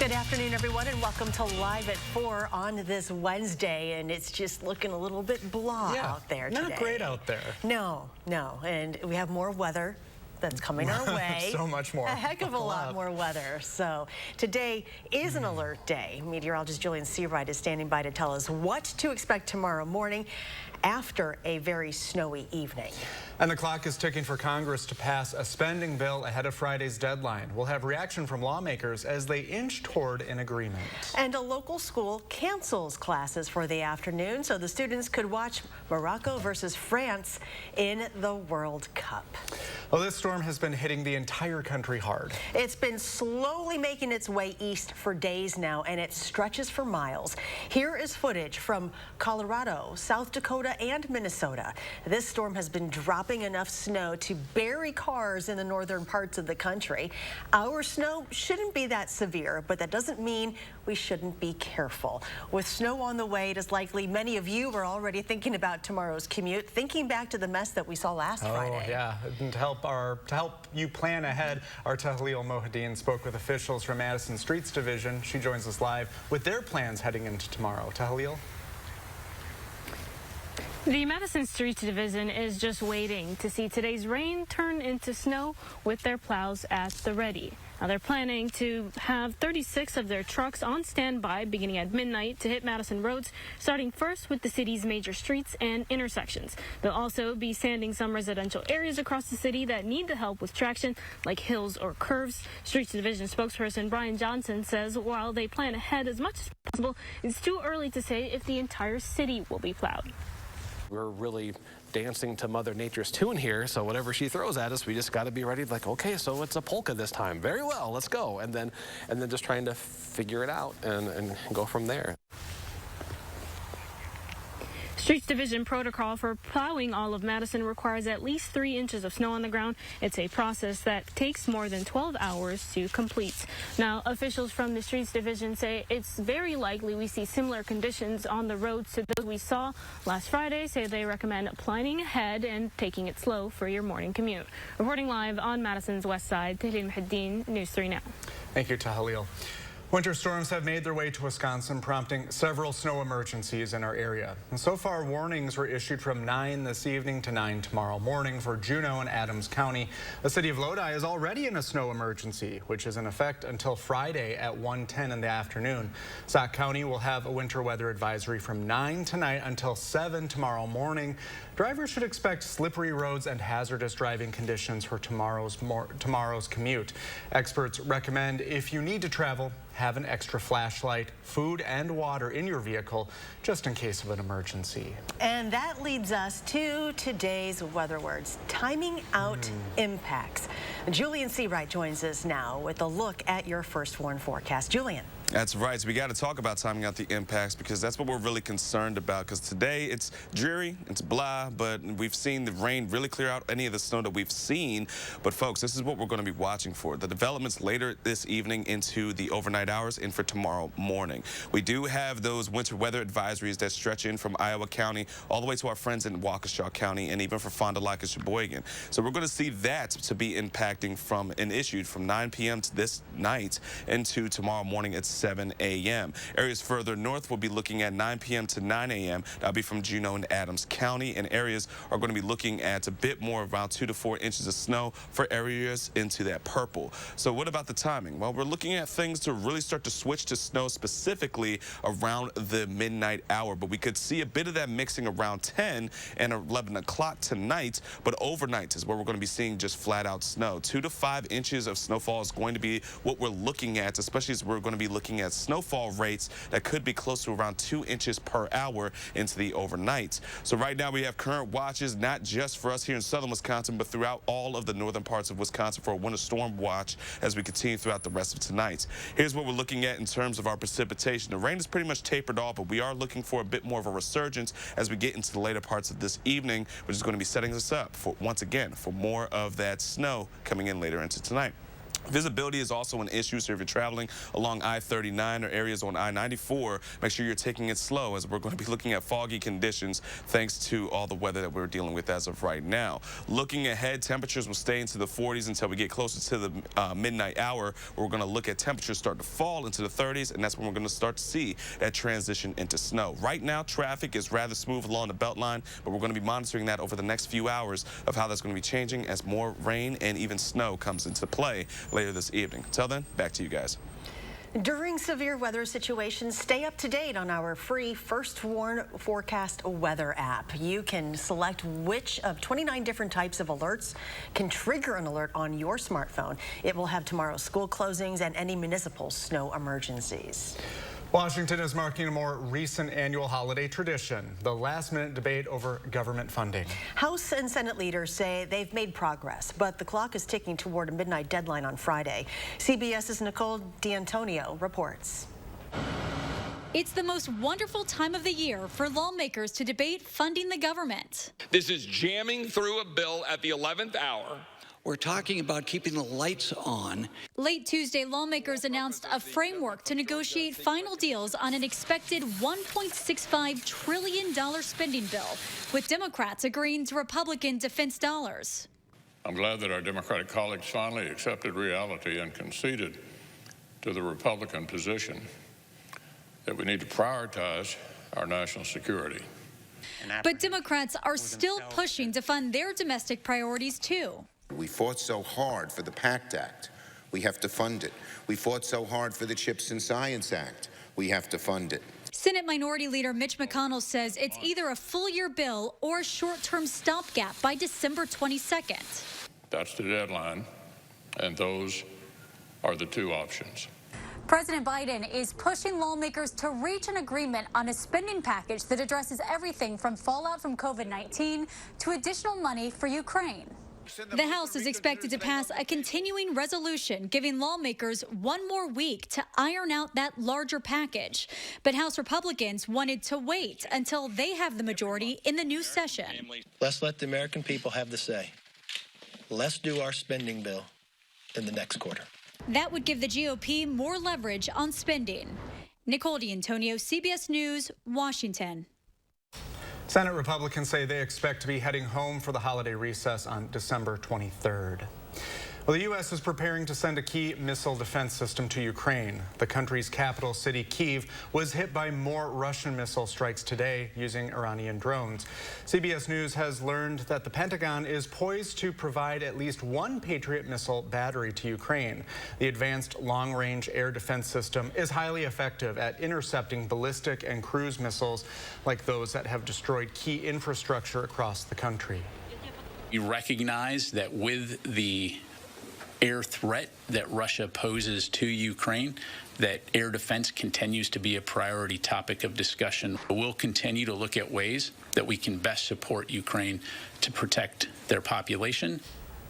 Good afternoon, everyone, and welcome to Live at 4 on this Wednesday. And it's just looking a little bit blah out there today. Not great out there. No. And we have more weather that's coming our way. So much more. A heck of a lot more weather. So today is an alert day. Meteorologist Julian Seawright is standing by to tell us what to expect tomorrow morning after a very snowy evening. And the clock is ticking for Congress to pass a spending bill ahead of Friday's deadline. We'll have reaction from lawmakers as they inch toward an agreement. And a local school cancels classes for the afternoon so the students could watch Morocco versus France in the World Cup. Well, this storm has been hitting the entire country hard. It's been slowly making its way east for days now, and it stretches for miles. Here is footage from Colorado, South Dakota, and Minnesota. This storm has been dropping enough snow to bury cars in the northern parts of the country. Our snow shouldn't be that severe, but that doesn't mean we shouldn't be careful. With snow on the way, it is likely many of you are already thinking about tomorrow's commute, thinking back to the mess that we saw last Friday. Oh, yeah. And to help you plan ahead, our Tahlil Mohideen spoke with officials from Madison Streets Division. She joins us live with their plans heading into tomorrow. Tahlil? The Madison Streets Division is just waiting to see today's rain turn into snow with their plows at the ready. Now they're planning to have 36 of their trucks on standby beginning at midnight to hit Madison roads, starting first with the city's major streets and intersections. They'll also be sanding some residential areas across the city that need the help with traction, like hills or curves. Streets Division spokesperson Brian Johnson says while they plan ahead as much as possible, it's too early to say if the entire city will be plowed. We're really dancing to Mother Nature's tune here, so whatever she throws at us, we just got to be ready. Like, okay, so it's a polka this time. Very well, let's go. And then just trying to figure it out and go from there. Streets Division protocol for plowing all of Madison requires at least 3 inches of snow on the ground. It's a process that takes more than 12 hours to complete. Now, officials from the Streets Division say it's very likely we see similar conditions on the roads to those we saw last Friday. Say they recommend planning ahead and taking it slow for your morning commute. Reporting live on Madison's west side, Tahlil Mohideen, News 3 Now. Thank you, Tahlil. Winter storms have made their way to Wisconsin, prompting several snow emergencies in our area. And so far, warnings were issued from 9 this evening to 9 tomorrow morning for Juneau and Adams County. The city of Lodi is already in a snow emergency, which is in effect until Friday at 1:10 in the afternoon. Sauk County will have a winter weather advisory from 9 tonight until 7 tomorrow morning. Drivers should expect slippery roads and hazardous driving conditions for tomorrow's commute. Experts recommend if you need to travel, have an extra flashlight, food, and water in your vehicle just in case of an emergency. And that leads us to today's weather words, timing out impacts. Julian Seawright joins us now with a look at your first warn forecast. Julian. That's right. So we got to talk about timing out the impacts because that's what we're really concerned about. Because today it's dreary, it's blah, but we've seen the rain really clear out any of the snow that we've seen. But folks, this is what we're going to be watching for. The developments later this evening into the overnight hours and for tomorrow morning. We do have those winter weather advisories that stretch in from Iowa County all the way to our friends in Waukesha County and even for Fond du Lac and Sheboygan. So we're going to see that to be impacting from and issued from 9 p.m. to this night into tomorrow morning at 7 a.m. Areas further north will be looking at 9 p.m. to 9 a.m. That'll be from Juneau and Adams County, and areas are going to be looking at a bit more, around 2 to 4 inches of snow for areas into that purple. So what about the timing? Well, we're looking at things to really start to switch to snow specifically around the midnight hour, but we could see a bit of that mixing around 10 and 11 o'clock tonight, but overnight is where we're going to be seeing just flat out snow. 2 to 5 inches of snowfall is going to be what we're looking at, especially as we're going to be looking at snowfall rates that could be close to around 2 inches per hour into the overnight. So right now we have current watches, not just for us here in southern Wisconsin, but throughout all of the northern parts of Wisconsin for a winter storm watch as we continue throughout the rest of tonight. Here's what we're looking at in terms of our precipitation. The rain is pretty much tapered off, but we are looking for a bit more of a resurgence as we get into the later parts of this evening, which is going to be setting us up for, once again, for more of that snow coming in later into tonight. Visibility is also an issue, so if you're traveling along I-39 or areas on I-94, make sure you're taking it slow, as we're going to be looking at foggy conditions thanks to all the weather that we're dealing with as of right now. Looking ahead, temperatures will stay into the 40s until we get closer to the midnight hour, where we're going to look at temperatures start to fall into the 30s, and that's when we're going to start to see that transition into snow. Right now, traffic is rather smooth along the Beltline, but we're going to be monitoring that over the next few hours of how that's going to be changing as more rain and even snow comes into play later this evening. Until then, back to you guys. During severe weather situations, stay up to date on our free First Warn Forecast Weather app. You can select which of 29 different types of alerts can trigger an alert on your smartphone. It will have tomorrow's school closings and any municipal snow emergencies. Washington is marking a more recent annual holiday tradition, the last-minute debate over government funding. House and Senate leaders say they've made progress, but the clock is ticking toward a midnight deadline on Friday. CBS's Nicole D'Antonio reports. It's the most wonderful time of the year for lawmakers to debate funding the government. This is jamming through a bill at the 11th hour. We're talking about keeping the lights on. Late Tuesday, lawmakers announced a framework to negotiate final deals on an expected $1.65 trillion spending bill, with Democrats agreeing to Republican defense dollars. I'm glad that our Democratic colleagues finally accepted reality and conceded to the Republican position that we need to prioritize our national security. But Democrats are still pushing to fund their domestic priorities, too. We fought so hard for the PACT Act. We have to fund it. We fought so hard for the CHIPS and Science Act. We have to fund it. Senate Minority Leader Mitch McConnell says it's either a full-year bill or a short-term stopgap by December 22nd. That's the deadline, and those are the two options. President Biden is pushing lawmakers to reach an agreement on a spending package that addresses everything from fallout from COVID-19 to additional money for Ukraine. The House is expected to pass a continuing resolution giving lawmakers one more week to iron out that larger package. But House Republicans wanted to wait until they have the majority in the new session. Let's let the American people have the say. Let's do our spending bill in the next quarter. That would give the GOP more leverage on spending. Nicole D'Antonio, CBS News, Washington. Senate Republicans say they expect to be heading home for the holiday recess on December 23rd. Well, the U.S. is preparing to send a key missile defense system to Ukraine. The country's capital city, Kyiv, was hit by more Russian missile strikes today using Iranian drones. CBS News has learned that the Pentagon is poised to provide at least one Patriot missile battery to Ukraine. The advanced long-range air defense system is highly effective at intercepting ballistic and cruise missiles like those that have destroyed key infrastructure across the country. We recognize that with the air threat that Russia poses to Ukraine, that air defense continues to be a priority topic of discussion. We'll continue to look at ways that we can best support Ukraine to protect their population.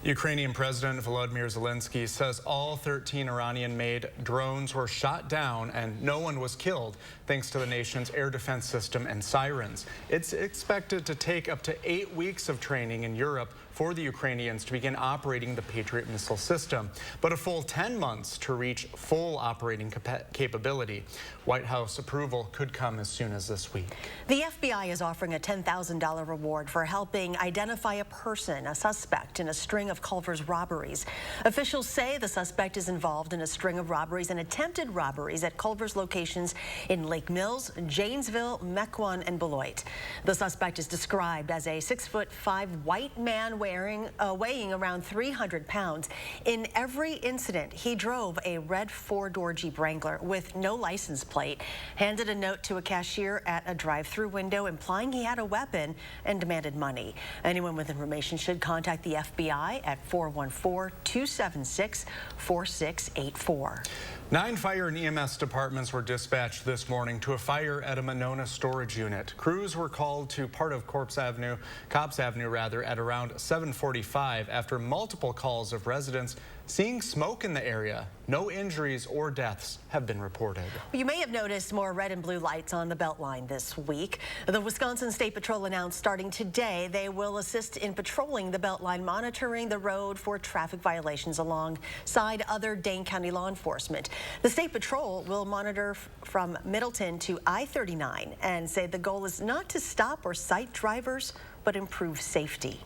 Ukrainian President Volodymyr Zelensky says all 13 Iranian-made drones were shot down and no one was killed thanks to the nation's air defense system and sirens. It's expected to take up to 8 weeks of training in Europe for the Ukrainians to begin operating the Patriot missile system, but a full 10 months to reach full operating capability. White House approval could come as soon as this week. The FBI is offering a $10,000 reward for helping identify a person, a suspect, in a string of Culver's robberies. Officials say the suspect is involved in a string of robberies and attempted robberies at Culver's locations in Lake Mills, Janesville, Mequon, and Beloit. The suspect is described as a 6'5" white man weighing around 300 pounds. In every incident, he drove a red 4-door Jeep Wrangler with no license plate, handed a note to a cashier at a drive-through window implying he had a weapon, and demanded money. Anyone with information should contact the FBI at 414-276-4684. 9 fire and EMS departments were dispatched this morning to a fire at a Monona storage unit. Crews were called to part of Cobbs Avenue at around 7:45 after multiple calls of residents seeing smoke in the area. No injuries or deaths have been reported. You may have noticed more red and blue lights on the Beltline this week. The Wisconsin State Patrol announced starting today they will assist in patrolling the Beltline, monitoring the road for traffic violations alongside other Dane County law enforcement. The State Patrol will monitor from Middleton to I-39 and say the goal is not to stop or cite drivers, but improve safety.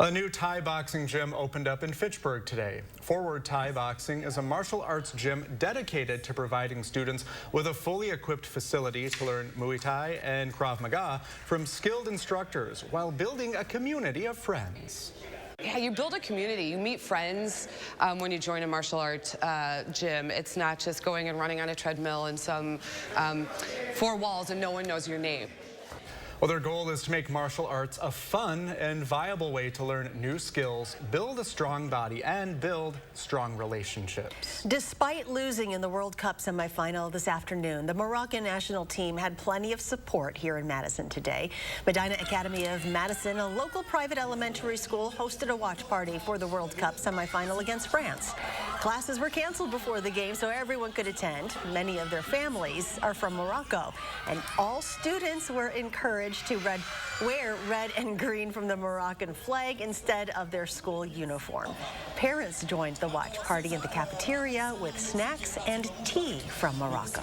A new Thai boxing gym opened up in Fitchburg today. Forward Thai Boxing is a martial arts gym dedicated to providing students with a fully equipped facility to learn Muay Thai and Krav Maga from skilled instructors while building a community of friends. Yeah, you build a community. You meet friends when you join a martial arts gym. It's not just going and running on a treadmill in some four walls and no one knows your name. Well, their goal is to make martial arts a fun and viable way to learn new skills, build a strong body, and build strong relationships. Despite losing in the World Cup semifinal this afternoon, the Moroccan national team had plenty of support here in Madison today. Medina Academy of Madison, a local private elementary school, hosted a watch party for the World Cup semifinal against France. Classes were canceled before the game so everyone could attend. Many of their families are from Morocco, and all students were encouraged to wear red and green from the Moroccan flag instead of their school uniform. Parents joined the watch party in the cafeteria with snacks and tea from Morocco.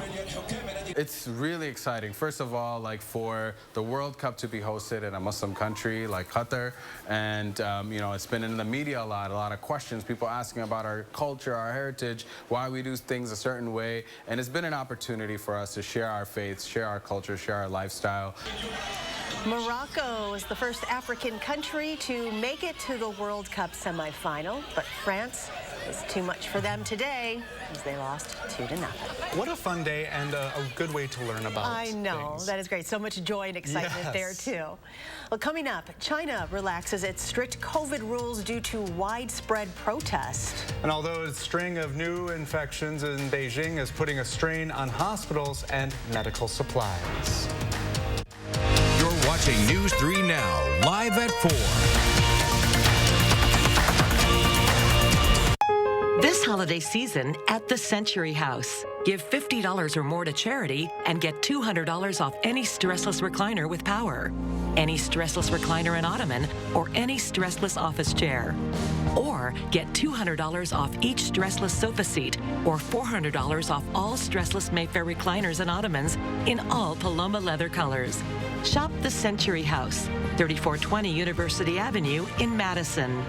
It's really exciting. First of all, like for the World Cup to be hosted in a Muslim country like Qatar, and you know, it's been in the media a lot of questions, people asking about our culture, our heritage, why we do things a certain way, and it's been an opportunity for us to share our faiths, share our culture, share our lifestyle. Morocco is the first African country to make it to the World Cup semifinal, but France is too much for them today as they lost 2-0. What a fun day and a good way to learn about I know, things. That is great. So much joy and excitement there too. Well, coming up, China relaxes its strict COVID rules due to widespread protest. And although a string of new infections in Beijing is putting a strain on hospitals and medical supplies. You're watching News 3 Now, live at 4. This holiday season at the Century House. Give $50 or more to charity and get $200 off any stressless recliner with power, any stressless recliner and ottoman, or any stressless office chair. Or get $200 off each stressless sofa seat or $400 off all stressless Mayfair recliners and ottomans in all Paloma leather colors. Shop the Century House, 3420 University Avenue in Madison.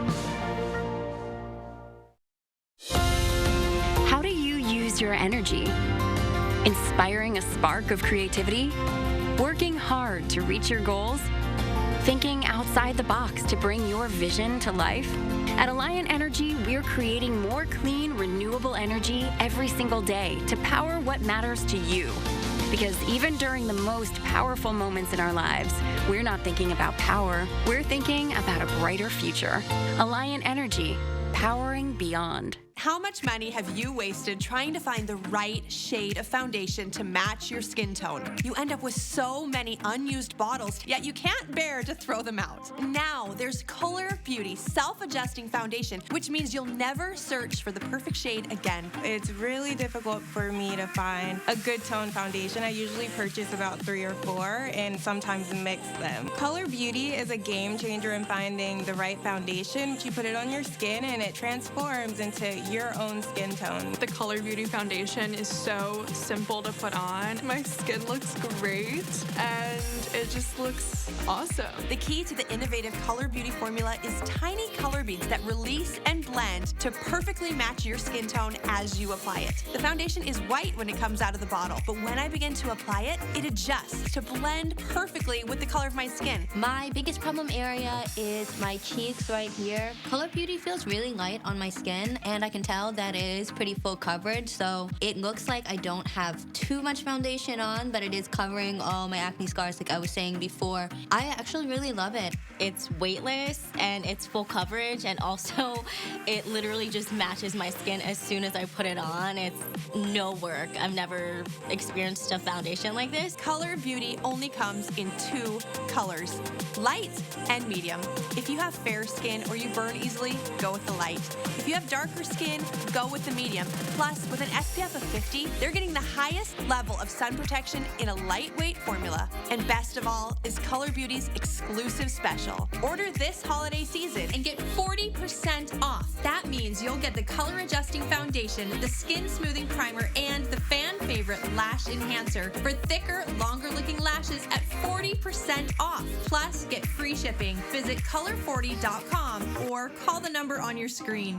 How do you use your energy? Inspiring a spark of creativity? Working hard to reach your goals? Thinking outside the box to bring your vision to life? At Alliant Energy, we're creating more clean, renewable energy every single day to power what matters to you. Because even during the most powerful moments in our lives, we're not thinking about power, we're thinking about a brighter future. Alliant Energy, powering beyond. How much money have you wasted trying to find the right shade of foundation to match your skin tone? You end up with so many unused bottles, yet you can't bear to throw them out. Now, there's Color Beauty Self-Adjusting Foundation, which means you'll never search for the perfect shade again. It's really difficult for me to find a good tone foundation. I usually purchase about 3 or 4 and sometimes mix them. Color Beauty is a game changer in finding the right foundation. You put it on your skin and it transforms into your own skin tone. The Color Beauty foundation is so simple to put on. My skin looks great and it just looks awesome. The key to the innovative Color Beauty formula is tiny color beads that release and blend to perfectly match your skin tone as you apply it. The foundation is white when it comes out of the bottle, but when I begin to apply it, it adjusts to blend perfectly with the color of my skin. My biggest problem area is my cheeks right here. Color Beauty feels really light on my skin, and I can tell that it is pretty full coverage, so it looks like I don't have too much foundation on, but it is covering all my acne scars like I was saying before. I actually really love it. It's weightless and it's full coverage, and also it literally just matches my skin as soon as I put it on. It's no work. I've never experienced a foundation like this. Color Beauty only comes in 2 colors, light and medium. If you have fair skin or you burn easily, go with the light. If you have darker skin, skin, go with the medium. Plus, with an SPF of 50, they're getting the highest level of sun protection in a lightweight formula. And best of all is Color Beauty's exclusive special. Order this holiday season and get 40% off. That means you'll get the color adjusting foundation, the skin smoothing primer, and the fan favorite lash enhancer for thicker, longer looking lashes at 40% off. Plus, get free shipping. Visit color40.com or call the number on your screen.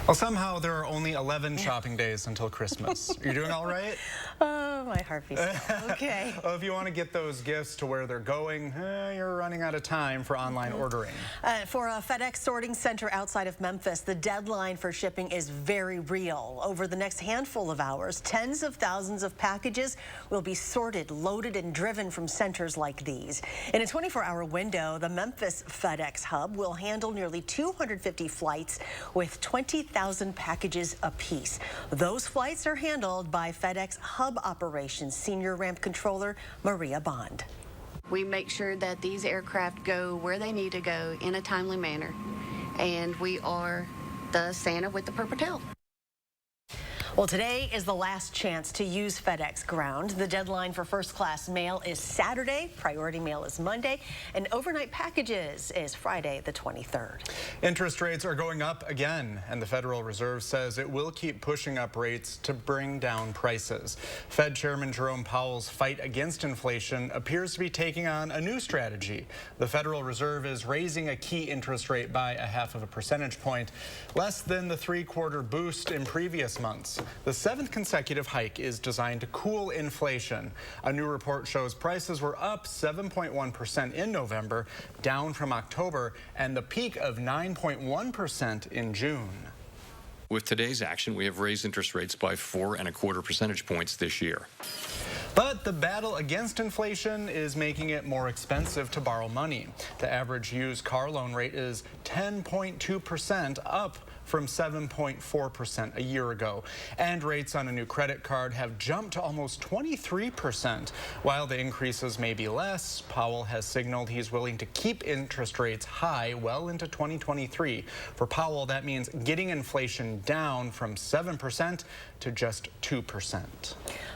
Well, somehow there are only 11 shopping days until Christmas. Are you doing all right? Oh, my heart beats. Okay. Well, if you want to get those gifts to where they're going, you're running out of time for online ordering. For a FedEx sorting center outside of Memphis, the deadline for shipping is very real. Over the next handful of hours, tens of thousands of packages will be sorted, loaded, and driven from centers like these. In a 24-hour window, the Memphis FedEx hub will handle nearly 250 flights with 20,000 packages apiece. Those flights are handled by FedEx Hub Operations Senior Ramp Controller Maria Bond. We make sure that these aircraft go where they need to go in a timely manner, and we are the Santa with the purple tail. Well, today is the last chance to use FedEx Ground. The deadline for first-class mail is Saturday, priority mail is Monday, and overnight packages is Friday the 23rd. Interest rates are going up again, and the Federal Reserve says it will keep pushing up rates to bring down prices. Fed Chairman Jerome Powell's fight against inflation appears to be taking on a new strategy. The Federal Reserve is raising a key interest rate by 0.5 percentage point, less than the three-quarter boost in previous months. The 7th consecutive hike is designed to cool inflation. A new report shows prices were up 7.1% in November, down from October, and the peak of 9.1% in June. With today's action, we have raised interest rates by 4.25 percentage points this year. But the battle against inflation is making it more expensive to borrow money. The average used car loan rate is 10.2%, up from 7.4% a year ago. And rates on a new credit card have jumped to almost 23%. While the increases may be less, Powell has signaled he's willing to keep interest rates high well into 2023. For Powell, that means getting inflation down from 7% to just 2%.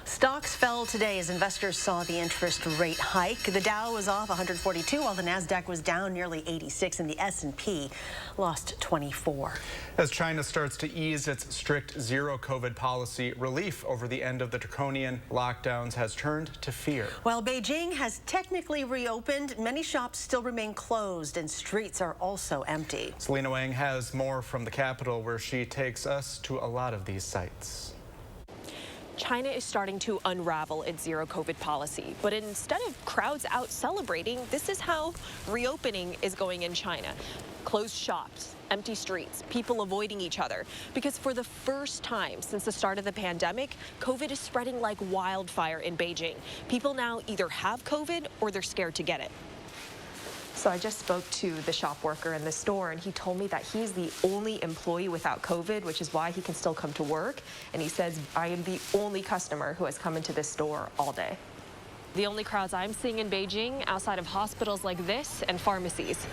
Stocks fell today as investors saw the interest rate hike. The Dow was off 142, while the Nasdaq was down nearly 86, and the S&P lost 24. As China starts to ease its strict zero-COVID policy, relief over the end of the draconian lockdowns has turned to fear. While Beijing has technically reopened, many shops still remain closed and streets are also empty. Selena Wang has more from the capital, where she takes us to a lot of these sites. China is starting to unravel its zero-COVID policy, but instead of crowds out celebrating, this is how reopening is going in China. Closed shops, empty streets, people avoiding each other. Because for the first time since the start of the pandemic, COVID is spreading like wildfire in Beijing. People now either have COVID or they're scared to get it. So I just spoke to the shop worker in the store, and he told me that he's the only employee without COVID, which is why he can still come to work. And he says, I am the only customer who has come into this store all day. The only crowds I'm seeing in Beijing outside of hospitals like this and pharmacies.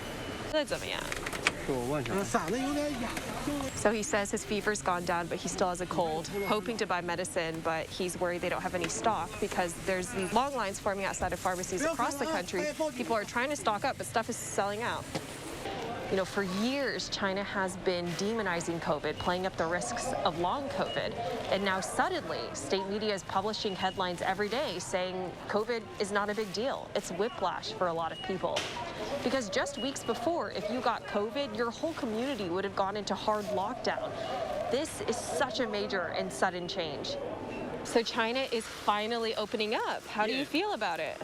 So he says his fever's gone down, but he still has a cold, hoping to buy medicine, but he's worried they don't have any stock because there's these long lines forming outside of pharmacies across the country. People are trying to stock up, but stuff is selling out. You know, for years, China has been demonizing COVID, playing up the risks of long COVID. And now suddenly, state media is publishing headlines every day saying COVID is not a big deal. It's whiplash for a lot of people. Because just weeks before, if you got COVID, your whole community would have gone into hard lockdown. This is such a major and sudden change. So China is finally opening up. How do you feel about it?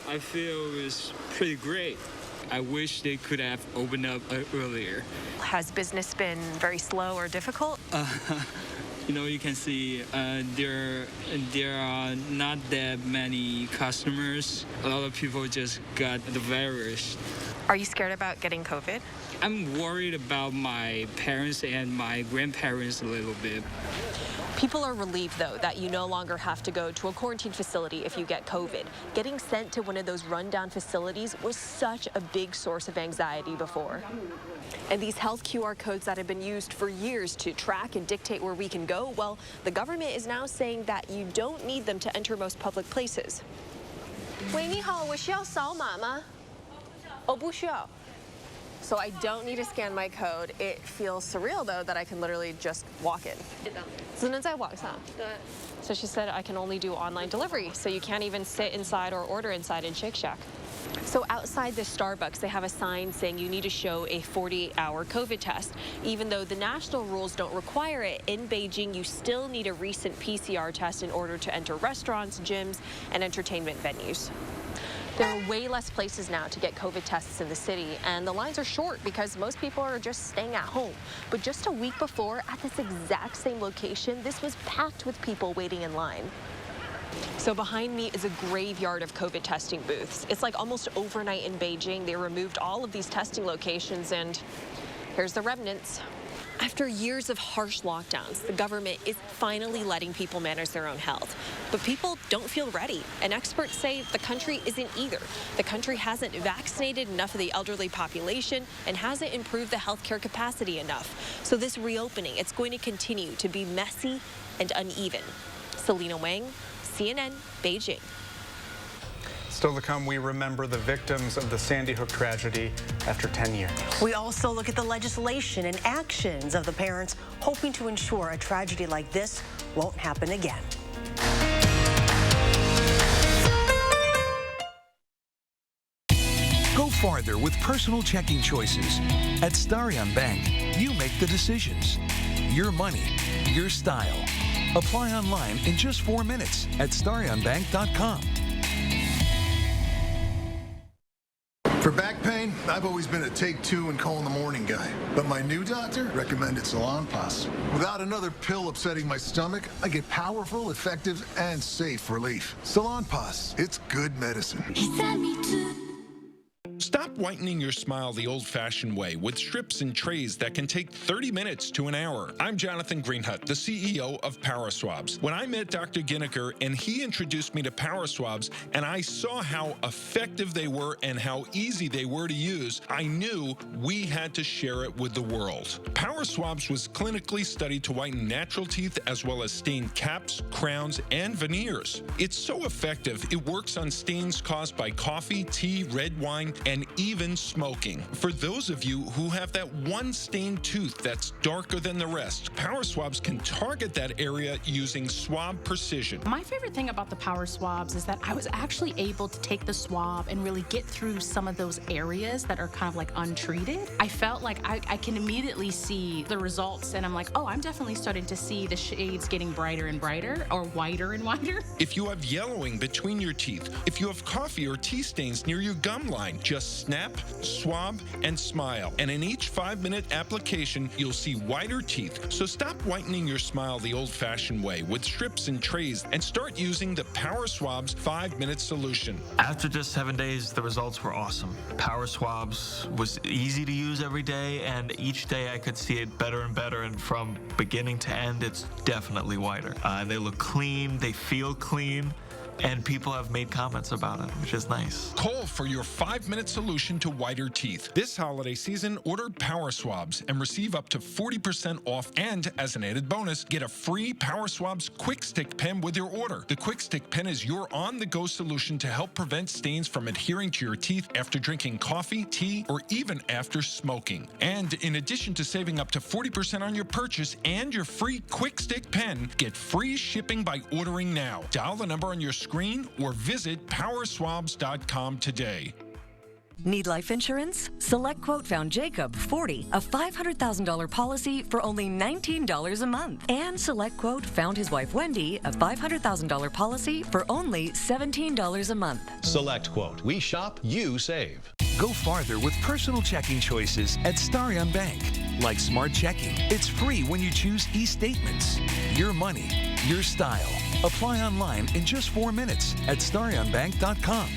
I feel it's pretty great. I wish they could have opened up earlier. Has business been very slow or difficult? You know, you can see there are not that many customers. A lot of people just got the virus. Are you scared about getting COVID? I'm worried about my parents and my grandparents a little bit. People are relieved, though, that you no longer have to go to a quarantine facility if you get COVID. Getting sent to one of those rundown facilities was such a big source of anxiety before. And these health QR codes that have been used for years to track and dictate where we can go, well, the government is now saying that you don't need them to enter most public places. 喂，你好，我需要扫码吗？哦，不需要。So I don't need to scan my code. It feels surreal, though, that I can literally just walk in. 只能在网上。对。So she said I can only do online delivery, so you can't even sit inside or order inside in Shake Shack. So outside the Starbucks, they have a sign saying you need to show a 48-hour COVID test. Even though the national rules don't require it, in Beijing, you still need a recent PCR test in order to enter restaurants, gyms, and entertainment venues. There are way less places now to get COVID tests in the city, and the lines are short because most people are just staying at home. But just a week before, at this exact same location, this was packed with people waiting in line. So behind me is a graveyard of COVID testing booths. It's like almost overnight in Beijing, they removed all of these testing locations, and here's the remnants. After years of harsh lockdowns, the government is finally letting people manage their own health. But people don't feel ready, and experts say the country isn't either. The country hasn't vaccinated enough of the elderly population and hasn't improved the healthcare capacity enough. So this reopening, it's going to continue to be messy and uneven. Selena Wang, CNN, Beijing. Still to come, we remember the victims of the Sandy Hook tragedy after 10 years. We also look at the legislation and actions of the parents hoping to ensure a tragedy like this won't happen again. Go farther with personal checking choices. At Starion Bank, you make the decisions. Your money, your style. Apply online in just 4 minutes at starionbank.com. For back pain, I've always been a take 2 and call in the morning guy. But my new doctor recommended Salonpas. Without another pill upsetting my stomach, I get powerful, effective, and safe relief. Salonpas, it's good medicine. Stop whitening your smile the old-fashioned way with strips and trays that can take 30 minutes to an hour. I'm Jonathan Greenhut, the CEO of Power Swabs. When I met Dr. Ginniker and he introduced me to Power Swabs and I saw how effective they were and how easy they were to use, I knew we had to share it with the world. Power Swabs was clinically studied to whiten natural teeth as well as stain caps, crowns, and veneers. It's so effective, it works on stains caused by coffee, tea, red wine, and even smoking. For those of you who have that one stained tooth that's darker than the rest, Power Swabs can target that area using swab precision. My favorite thing about the Power Swabs is that I was actually able to take the swab and really get through some of those areas that are kind of like untreated. I felt like I can immediately see the results, and I'm like, oh, I'm definitely starting to see the shades getting brighter and brighter, or whiter and whiter. If you have yellowing between your teeth, if you have coffee or tea stains near your gum line, just snap, swab, and smile. And in each 5-minute application, you'll see whiter teeth. So stop whitening your smile the old-fashioned way with strips and trays and start using the Power Swabs 5-minute solution. After just 7 days, the results were awesome. Power Swabs was easy to use every day, and each day I could see it better and better, and from beginning to end, it's definitely whiter. They look clean, they feel clean, and people have made comments about it, which is nice. Call for your 5-minute solution to whiter teeth. This holiday season, order Power Swabs and receive up to 40% off, and as an added bonus, get a free Power Swabs Quick Stick Pen with your order. The Quick Stick Pen is your on-the-go solution to help prevent stains from adhering to your teeth after drinking coffee, tea, or even after smoking. And in addition to saving up to 40% on your purchase and your free Quick Stick Pen, get free shipping by ordering now. Dial the number on your screen or visit powerswabs.com today. Need life insurance? SelectQuote found Jacob, 40, a $500,000 policy for only $19 a month. And SelectQuote found his wife, Wendy, a $500,000 policy for only $17 a month. SelectQuote. We shop, you save. Go farther with personal checking choices at Starion Bank. Like Smart Checking, it's free when you choose e-statements. Your money, your style. Apply online in just 4 minutes at starionbank.com.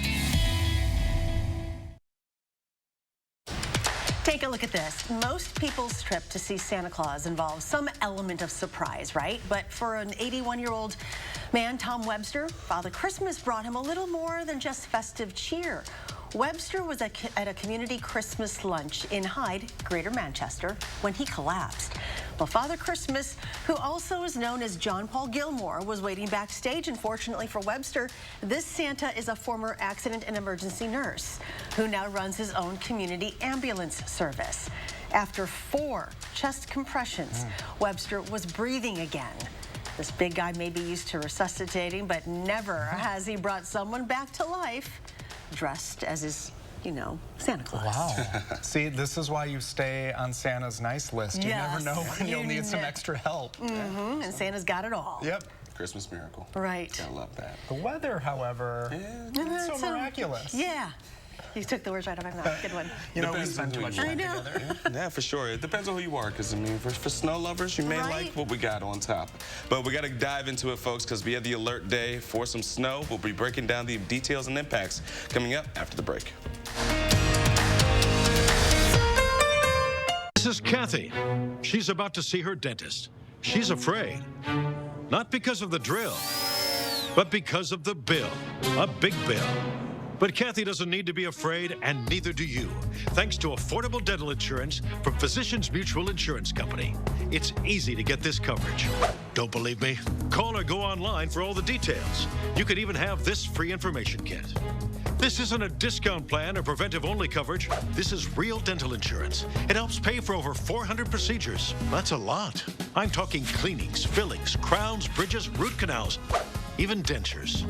Take a look at this. Most people's trip to see Santa Claus involves some element of surprise, right? But for an 81-year-old man, Tom Webster, Father Christmas brought him a little more than just festive cheer. Webster was at a community Christmas lunch in Hyde, Greater Manchester, when he collapsed. Well, Father Christmas, who also is known as John Paul Gilmore, was waiting backstage, and fortunately for Webster, this Santa is a former accident and emergency nurse who now runs his own community ambulance service. After 4 chest compressions, Webster was breathing again. This big guy may be used to resuscitating, but never has he brought someone back to life dressed as his, Santa Claus. Wow. See, this is why you stay on Santa's nice list. You never know when you'll need some extra help. Mm-hmm. And Santa's got it all. Yep. Christmas miracle. Right. I love that. The weather, however, is so miraculous. Yeah. You took the words right out of my mouth. Good one. We spend too much time together. Yeah, for sure. It depends on who you are, because, for snow lovers, you may like what we got on top. But we got to dive into it, folks, because we have the alert day for some snow. We'll be breaking down the details and impacts coming up after the break. This is Kathy. She's about to see her dentist. She's afraid. Not because of the drill, but because of the bill. A big bill. But Kathy doesn't need to be afraid, and neither do you, thanks to affordable dental insurance from Physicians Mutual Insurance Company. It's easy to get this coverage. Don't believe me? Call or go online for all the details. You could even have this free information kit. This isn't a discount plan or preventive-only coverage. This is real dental insurance. It helps pay for over 400 procedures. That's a lot. I'm talking cleanings, fillings, crowns, bridges, root canals, even dentures.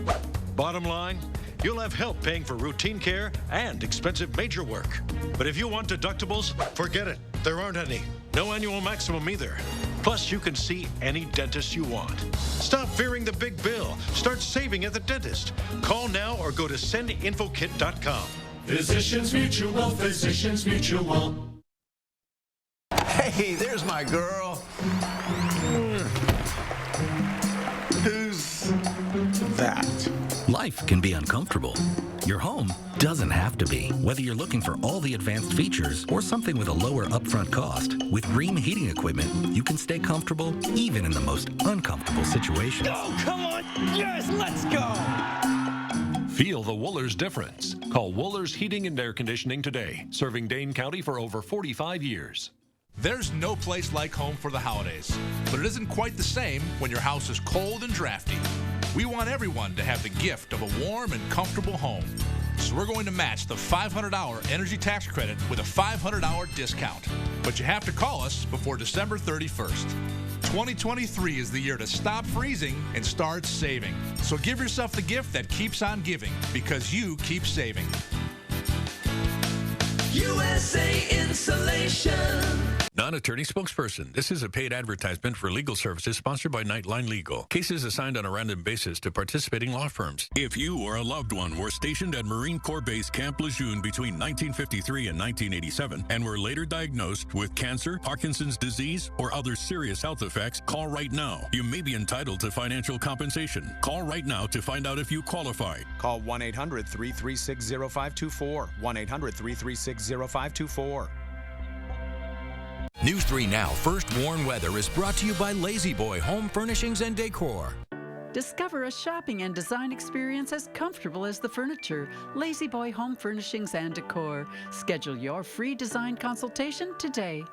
Bottom line, you'll have help paying for routine care and expensive major work. But if you want deductibles, forget it. There aren't any. No annual maximum either. Plus, you can see any dentist you want. Stop fearing the big bill. Start saving at the dentist. Call now or go to sendinfokit.com. Physicians Mutual, Physicians Mutual. Hey, there's my girl. Who's that? Life can be uncomfortable. Your home doesn't have to be. Whether you're looking for all the advanced features or something with a lower upfront cost, with Rheem heating equipment, you can stay comfortable even in the most uncomfortable situations. Oh, come on. Yes, let's go. Feel the Wohlers difference. Call Wohlers Heating and Air Conditioning today, serving Dane County for over 45 years. There's no place like home for the holidays, but it isn't quite the same when your house is cold and drafty. We want everyone to have the gift of a warm and comfortable home. So we're going to match the $500 energy tax credit with a $500 discount. But you have to call us before December 31st. 2023 is the year to stop freezing and start saving. So give yourself the gift that keeps on giving, because you keep saving. USA Insulation. Non-attorney spokesperson. This is a paid advertisement for legal services sponsored by Nightline Legal. Cases assigned on a random basis to participating law firms. If you or a loved one were stationed at Marine Corps Base Camp Lejeune between 1953 and 1987 and were later diagnosed with cancer, Parkinson's disease, or other serious health effects, call right now. You may be entitled to financial compensation. Call right now to find out if you qualify. Call 1-800-336-0524. 1-800-336-0524. News 3 Now First Warn Weather is brought to you by Lazy Boy Home Furnishings and Decor. Discover a shopping and design experience as comfortable as the furniture. Lazy Boy Home Furnishings and Decor. Schedule your free design consultation today.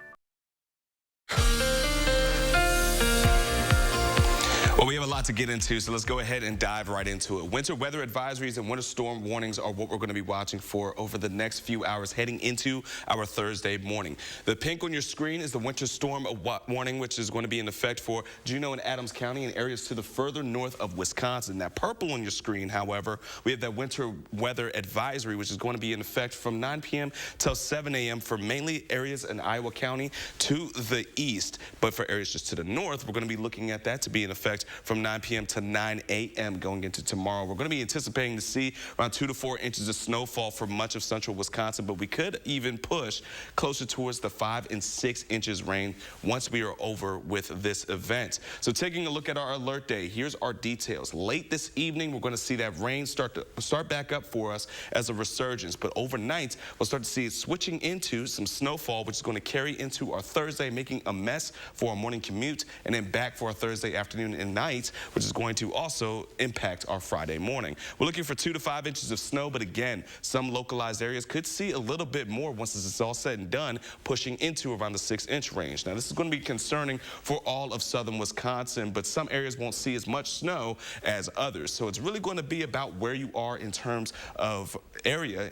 Well, we have a lot to get into, so let's go ahead and dive right into it. Winter weather advisories and winter storm warnings are what we're going to be watching for over the next few hours heading into our Thursday morning. The pink on your screen is the winter storm warning, which is going to be in effect for Juneau and Adams County and areas to the further north of Wisconsin. That purple on your screen, however, we have that winter weather advisory, which is going to be in effect from 9 p.m. till 7 a.m. for mainly areas in Iowa County to the east. But for areas just to the north, we're going to be looking at that to be in effect from 9 p.m. to 9 a.m. going into tomorrow. We're going to be anticipating to see around 2 to 4 inches of snowfall for much of central Wisconsin, but we could even push closer towards the 5 and 6 inches rain once we are over with this event. So taking a look at our alert day, here's our details. Late this evening, we're going to see that rain start back up for us as a resurgence, but overnight, we'll start to see it switching into some snowfall, which is going to carry into our Thursday, making a mess for our morning commute, and then back for our Thursday afternoon and night, which is going to also impact our Friday morning. We're looking for 2 to 5 inches of snow, but again, some localized areas could see a little bit more once this is all said and done, pushing into around the 6-inch range. Now, this is going to be concerning for all of southern Wisconsin, but some areas won't see as much snow as others. So it's really going to be about where you are in terms of area,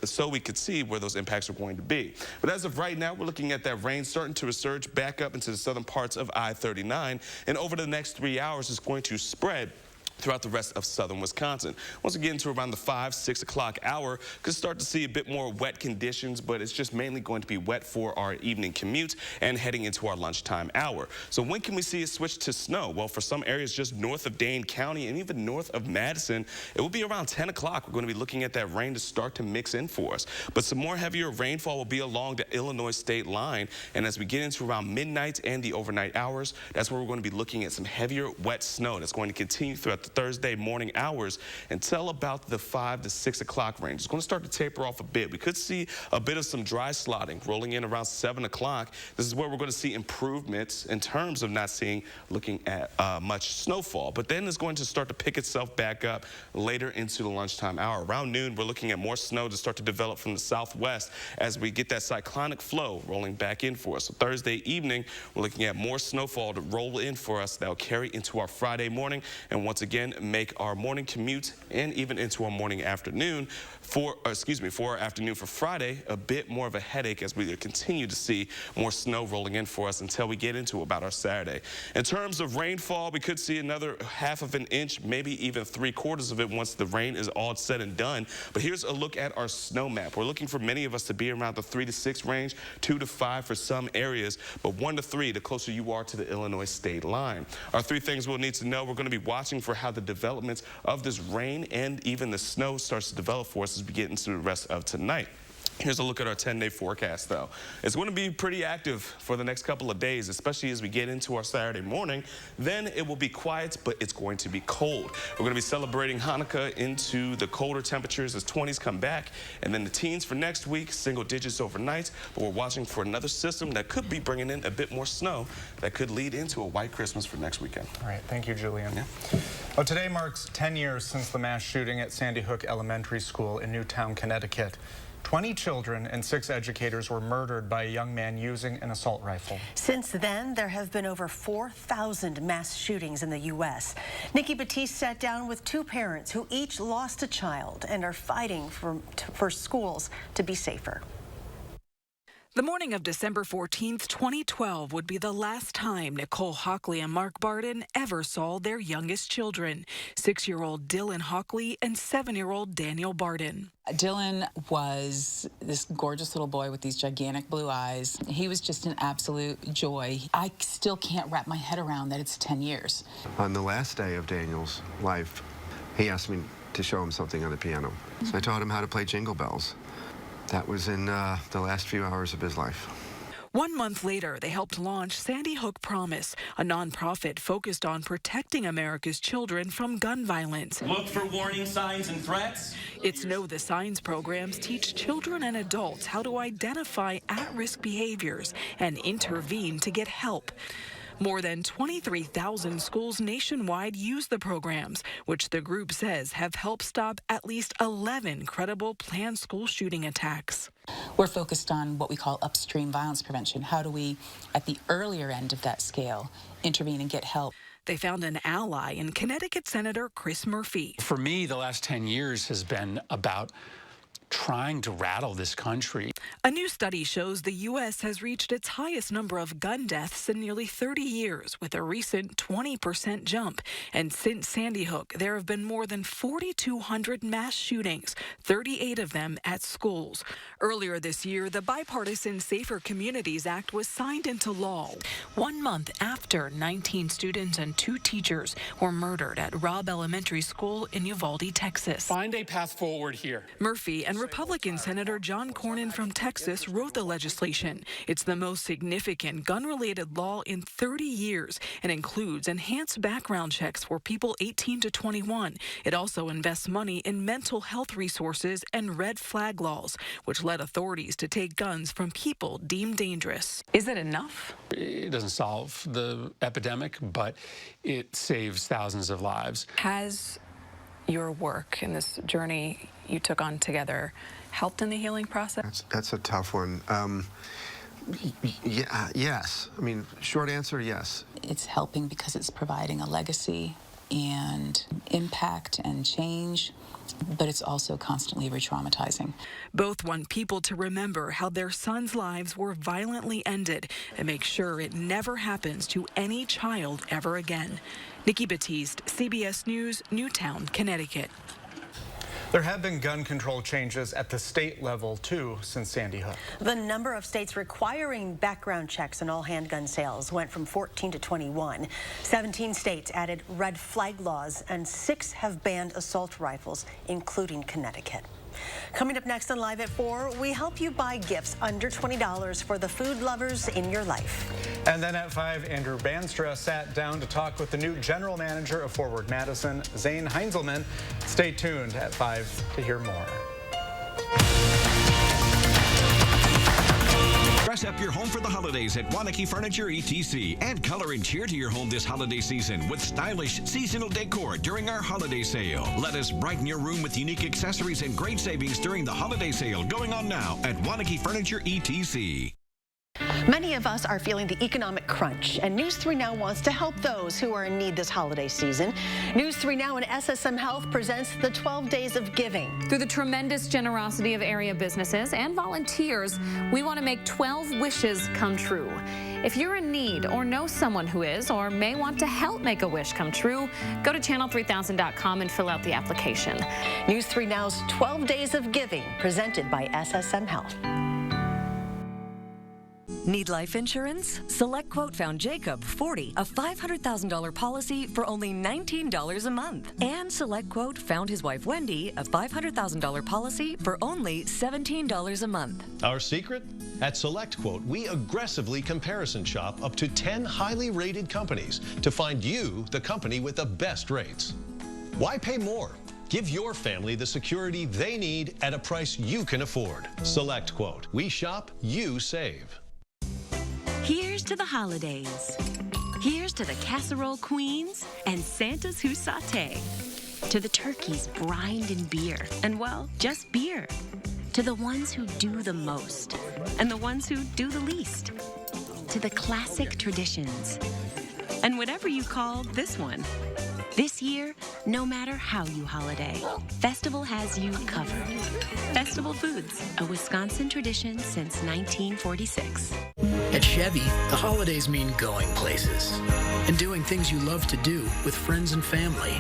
so we could see where those impacts are going to be. But as of right now, we're looking at that rain starting to resurge back up into the southern parts of I-39, and over the next 3 hours, it's going to spread throughout the rest of southern Wisconsin. Once we get into around the 5-6 o'clock hour, could start to see a bit more wet conditions, but it's just mainly going to be wet for our evening commute and heading into our lunchtime hour. So when can we see it switch to snow? Well, for some areas just north of Dane County and even north of Madison, it will be around 10 o'clock. We're going to be looking at that rain to start to mix in for us. But some more heavier rainfall will be along the Illinois state line. And as we get into around midnight and the overnight hours, that's where we're going to be looking at some heavier wet snow that's going to continue throughout the Thursday morning hours until about the 5 to 6 o'clock range. It's going to start to taper off a bit. We could see a bit of some dry slotting rolling in around 7 o'clock. This is where we're going to see improvements in terms of looking at much snowfall. But then it's going to start to pick itself back up later into the lunchtime hour. Around noon, we're looking at more snow to start to develop from the southwest as we get that cyclonic flow rolling back in for us. So Thursday evening, we're looking at more snowfall to roll in for us that will carry into our Friday morning, and once again make our morning commute and even into our morning afternoon for our afternoon for Friday a bit more of a headache as we continue to see more snow rolling in for us until we get into about our Saturday. In terms of rainfall, we could see another 1/2 an inch, maybe even 3/4 of it once the rain is all said and done. But here's a look at our snow map. We're looking for many of us to be around the 3 to 6 range, 2 to 5 for some areas, but 1 to 3 the closer you are to the Illinois state line. Our 3 things we'll need to know: we're going to be watching for how the developments of this rain and even the snow starts to develop for us as we get into the rest of tonight. Here's a look at our 10-day forecast, though. It's going to be pretty active for the next couple of days, especially as we get into our Saturday morning. Then it will be quiet, but it's going to be cold. We're going to be celebrating Hanukkah into the colder temperatures as 20s come back, and then the teens for next week, single digits overnight. But we're watching for another system that could be bringing in a bit more snow that could lead into a white Christmas for next weekend. All right, thank you, Julian. Yeah. Well, today marks 10 years since the mass shooting at Sandy Hook Elementary School in Newtown, Connecticut. 20 children and 6 educators were murdered by a young man using an assault rifle. Since then, there have been over 4,000 mass shootings in the U.S. Nikki Batiste sat down with 2 parents who each lost a child and are fighting for schools to be safer. The morning of December 14th, 2012 would be the last time Nicole Hockley and Mark Barden ever saw their youngest children, 6-year-old Dylan Hockley and 7-year-old Daniel Barden. Dylan was this gorgeous little boy with these gigantic blue eyes. He was just an absolute joy. I still can't wrap my head around that it's 10 years. On the last day of Daniel's life, he asked me to show him something on the piano. So I taught him how to play Jingle Bells. That was in the last few hours of his life. 1 month later, they helped launch Sandy Hook Promise, a nonprofit focused on protecting America's children from gun violence. Look for warning signs and threats. Its Know the Signs programs teach children and adults how to identify at-risk behaviors and intervene to get help. More than 23,000 schools nationwide use the programs, which the group says have helped stop at least 11 credible planned school shooting attacks. We're focused on what we call upstream violence prevention. How do we, at the earlier end of that scale, intervene and get help? They found an ally in Connecticut Senator Chris Murphy. For me, the last 10 years has been about trying to rattle this country. A new study shows the U.S. has reached its highest number of gun deaths in nearly 30 years, with a recent 20% jump. And since Sandy Hook, there have been more than 4,200 mass shootings, 38 of them at schools. Earlier this year, the bipartisan Safer Communities Act was signed into law, 1 month after 19 students and 2 teachers were murdered at Robb Elementary School in Uvalde, Texas. Find a path forward here. Murphy and Republican Senator John Cornyn from Texas wrote the legislation. It's the most significant gun-related law in 30 years and includes enhanced background checks for people 18 to 21. It also invests money in mental health resources and red flag laws, which led authorities to take guns from people deemed dangerous. Is it enough? It doesn't solve the epidemic, but it saves thousands of lives. Has your work in this journey you took on together helped in the healing process? That's a tough one. Yes. I mean, short answer, yes. It's helping because it's providing a legacy and impact and change, but it's also constantly re-traumatizing. Both want people to remember how their sons' lives were violently ended and make sure it never happens to any child ever again. Nikki Batiste, CBS News, Newtown, Connecticut. There have been gun control changes at the state level, too, since Sandy Hook. The number of states requiring background checks on all handgun sales went from 14 to 21. 17 states added red flag laws, and 6 have banned assault rifles, including Connecticut. Coming up next on Live at 4, we help you buy gifts under $20 for the food lovers in your life. And then at 5, Andrew Banstra sat down to talk with the new general manager of Forward Madison, Zane Heinzelman. Stay tuned at 5 to hear more. Dress up your home for the holidays at Waunakee Furniture ETC. Add color and cheer to your home this holiday season with stylish seasonal decor during our holiday sale. Let us brighten your room with unique accessories and great savings during the holiday sale going on now at Waunakee Furniture ETC. Many of us are feeling the economic crunch, and News 3 Now wants to help those who are in need this holiday season. News 3 Now and SSM Health presents the 12 Days of Giving. Through the tremendous generosity of area businesses and volunteers, we want to make 12 wishes come true. If you're in need or know someone who is or may want to help make a wish come true, go to channel3000.com and fill out the application. News 3 Now's 12 Days of Giving, presented by SSM Health. Need life insurance? Select Quote found Jacob, 40, a $500,000 policy for only $19 a month. And Select Quote found his wife Wendy, a $500,000 policy for only $17 a month. Our secret? At SelectQuote, we aggressively comparison shop up to 10 highly rated companies to find you the company with the best rates. Why pay more? Give your family the security they need at a price you can afford. SelectQuote. We shop, you save. Here's to the holidays. Here's to the casserole queens and Santas who saute. To the turkeys brined in beer, and well, just beer. To the ones who do the most, and the ones who do the least. To the classic traditions, and whatever you call this one. This year, no matter how you holiday, Festival has you covered. Festival Foods, a Wisconsin tradition since 1946. At Chevy, the holidays mean going places and doing things you love to do with friends and family.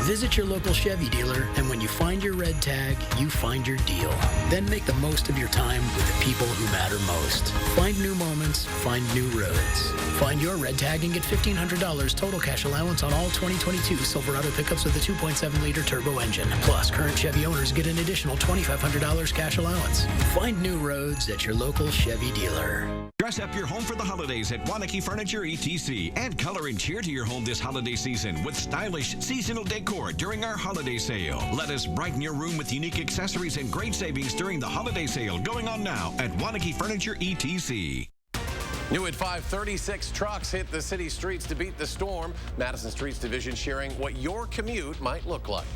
Visit your local Chevy dealer, and when you find your red tag, you find your deal. Then make the most of your time with the people who matter most. Find new moments, find new roads. Find your red tag and get $1,500 total cash allowance on all 2022 Silverado pickups with a 2.7-liter turbo engine. Plus, current Chevy owners get an additional $2,500 cash allowance. Find new roads at your local Chevy dealer. Dress up your home for the holidays at Waunakee Furniture ETC. Add color and cheer to your home this holiday season with stylish seasonal decor during our holiday sale. Let us brighten your room with unique accessories and great savings during the holiday sale going on now at Waunakee Furniture ETC. New at 5:36, trucks hit the city streets to beat the storm. Madison Streets Division sharing what your commute might look like.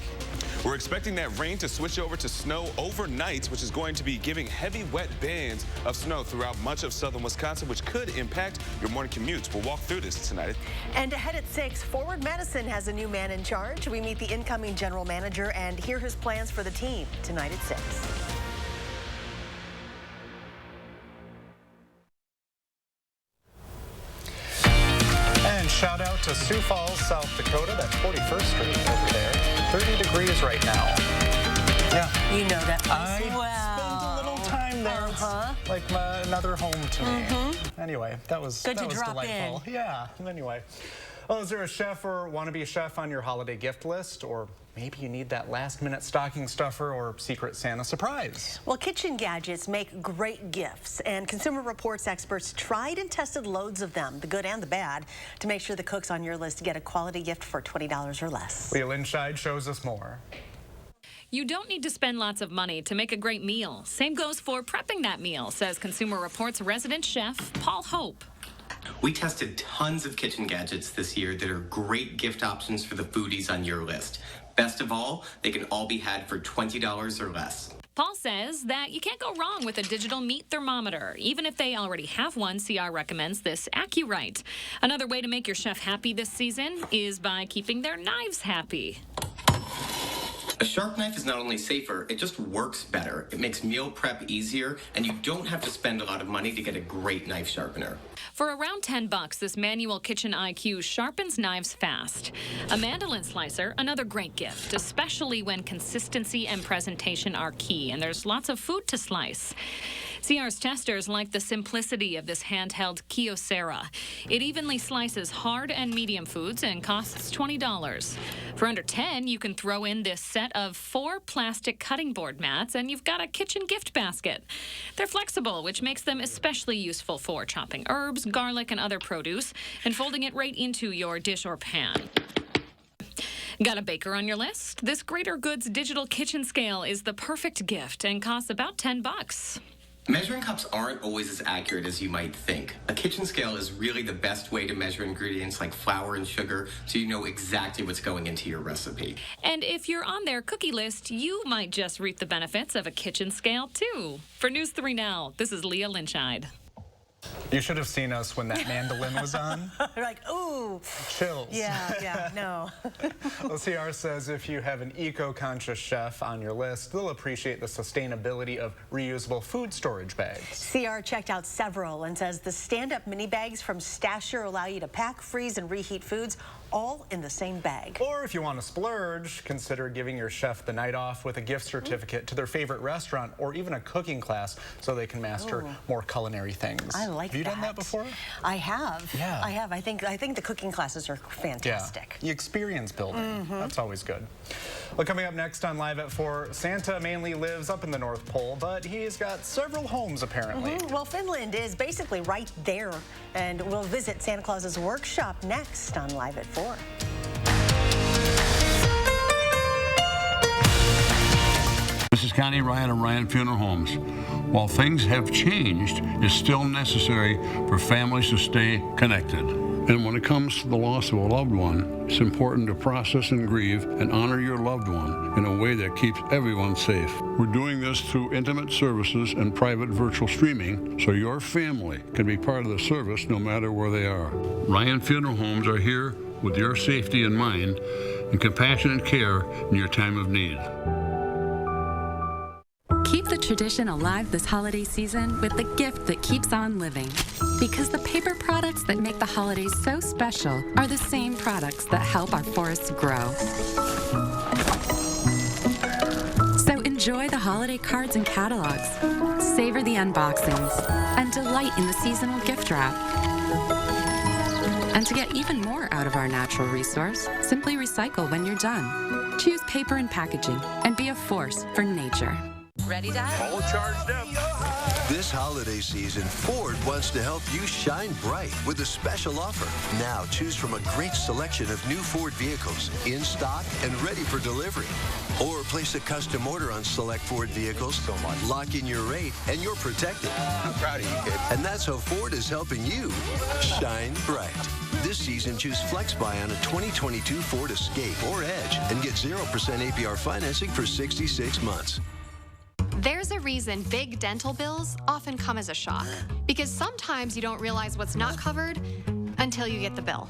We're expecting that rain to switch over to snow overnight, which is going to be giving heavy wet bands of snow throughout much of southern Wisconsin, which could impact your morning commutes. We'll walk through this tonight. And ahead at 6, Forward Madison has a new man in charge. We meet the incoming general manager and hear his plans for the team tonight at 6. to Sioux Falls, South Dakota. That's 41st Street over there. 30 degrees right now. Yeah. You know that place I well. spent a little time there. It's like another home to me. Anyway, that was Good to drop delightful. in. Yeah. Anyway. Well, is there a chef or wannabe chef on your holiday gift list? Or maybe you need that last-minute stocking stuffer or Secret Santa surprise? Well, kitchen gadgets make great gifts, and Consumer Reports experts tried and tested loads of them, the good and the bad, to make sure the cooks on your list get a quality gift for $20 or less. Leah Linscheid shows us more. You don't need to spend lots of money to make a great meal. Same goes for prepping that meal, says Consumer Reports resident chef Paul Hope. We tested tons of kitchen gadgets this year that are great gift options for the foodies on your list. Best of all, they can all be had for $20 or less. Paul says that you can't go wrong with a digital meat thermometer. Even if they already have one, CR recommends this AccuRite. Another way to make your chef happy this season is by keeping their knives happy. A sharp knife is not only safer, it just works better. It makes meal prep easier, and you don't have to spend a lot of money to get a great knife sharpener. For around $10, this manual kitchen IQ sharpens knives fast. A mandolin slicer, another great gift, especially when consistency and presentation are key, and there's lots of food to slice. CR's testers like the simplicity of this handheld Kyocera. It evenly slices hard and medium foods and costs $20. For under $10, you can throw in this set of 4 plastic cutting board mats, and you've got a kitchen gift basket. They're flexible, which makes them especially useful for chopping herbs, garlic, and other produce, and folding it right into your dish or pan. Got a baker on your list? This Greater Goods digital kitchen scale is the perfect gift and costs about $10. Measuring cups aren't always as accurate as you might think. A kitchen scale is really the best way to measure ingredients like flour and sugar, so you know exactly what's going into your recipe. And if you're on their cookie list, you might just reap the benefits of a kitchen scale, too. For News 3 Now, this is Leah Linscheid. You should have seen us when that mandolin was on. Like, ooh. Chills. Yeah, no. Well, CR says if you have an eco-conscious chef on your list, they'll appreciate the sustainability of reusable food storage bags. CR checked out several and says the stand-up mini bags from Stasher allow you to pack, freeze, and reheat foods all in the same bag. Or if you want to splurge, consider giving your chef the night off with a gift certificate to their favorite restaurant or even a cooking class so they can master more culinary things. I like that. Have you done that before? I have. Yeah. I have. I think the cooking classes are fantastic. Yeah. The experience building. That's always good. Well, coming up next on Live at 4, Santa mainly lives up in the North Pole, but he's got several homes apparently. Well, Finland is basically right there, and we'll visit Santa Claus's workshop next on Live at 4. This is Connie Ryan of Ryan Funeral Homes. While things have changed, it's still necessary for families to stay connected. And when it comes to the loss of a loved one, it's important to process and grieve and honor your loved one in a way that keeps everyone safe. We're doing this through intimate services and private virtual streaming so your family can be part of the service no matter where they are. Ryan Funeral Homes are here with your safety in mind and compassionate care in your time of need. Keep the tradition alive this holiday season with the gift that keeps on living. Because the paper products that make the holidays so special are the same products that help our forests grow. So enjoy the holiday cards and catalogs, savor the unboxings, and delight in the seasonal gift wrap. And to get even more out of our natural resource, simply recycle when you're done. Choose paper and packaging and be a force for nature. Ready, Dad? All charged up. This holiday season, Ford wants to help you shine bright with a special offer. Now, choose from a great selection of new Ford vehicles in stock and ready for delivery. Or place a custom order on select Ford vehicles. Lock in your rate, and you're protected. I'm proud of you, kid. And that's how Ford is helping you shine bright. This season, choose FlexBuy on a 2022 Ford Escape or Edge and get 0% APR financing for 66 months. There's a reason big dental bills often come as a shock, because sometimes you don't realize what's not covered until you get the bill.